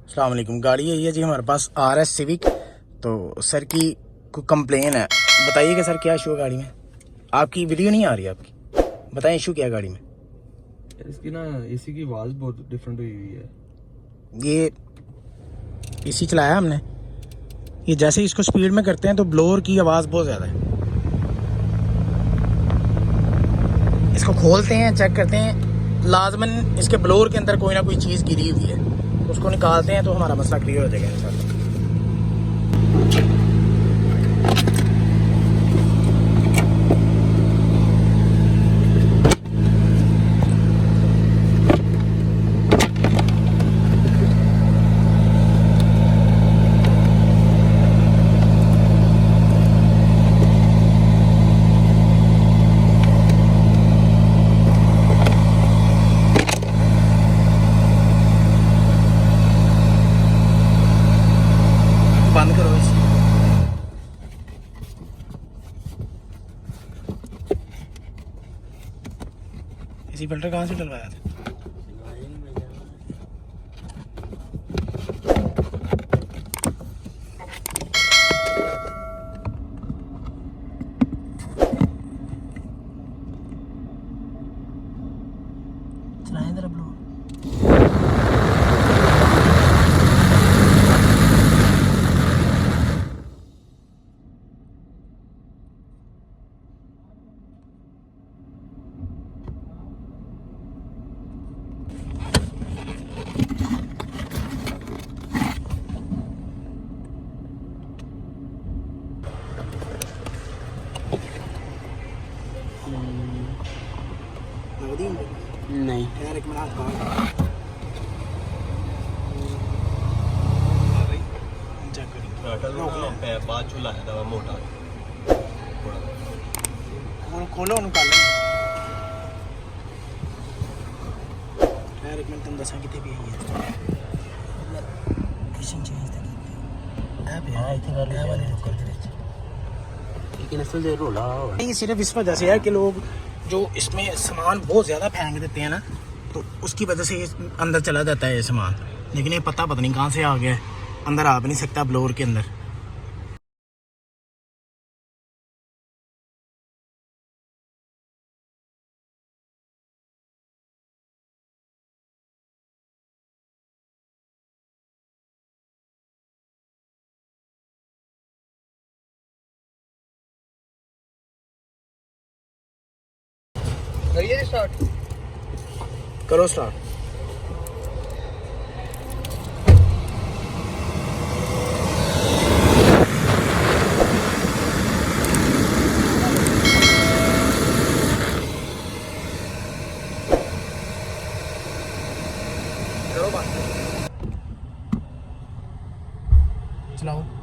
अस्सलाम वालेकुम। गाड़ी है ये जी हमारे पास RS सिविक। तो सर की कोई कंप्लेन है, बताइए कि सर क्या इशू है गाड़ी में। आपकी वीडियो नहीं आ रही, आपकी बताएं इशू क्या है गाड़ी में। इसकी ना एसी की आवाज़ बहुत डिफरेंट हुई हुई है। ये एसी चलाया हमने, ये जैसे ही इसको स्पीड में करते हैं तो ब्लोअर की आवाज़ बहुत ज़्यादा है। इसको खोलते हैं, चेक करते हैं, लाजमन इसके ब्लोअर के अंदर कोई ना कोई चीज़ गिरी हुई है, उसको निकालते हैं तो हमारा मसला क्लियर हो जाएगा इंशाल्लाह। बंद करो इसे। इसी फिल्टर कहाँ से डलवाया था? चलाएं जरा ब्लो। नहीं यार एक मिनट बाद चुलाया था मोटा खोलो निकाल यार एक मिनट तुम दसा कितने भी है किशन चाहिए था अब यार इतने कर लिया वाले कर दे लेकिन असल में रोला नहीं, सिर्फ इस वजह से है कि लोग जो इसमें सामान बहुत ज़्यादा फेंक देते हैं ना, तो उसकी वजह से अंदर चला जाता है ये सामान। लेकिन ये पता नहीं कहाँ से आ गया है, अंदर आ भी नहीं सकता ब्लोअर के अंदर। करिए स्टार्ट। करो स्टार्ट। चलाओ।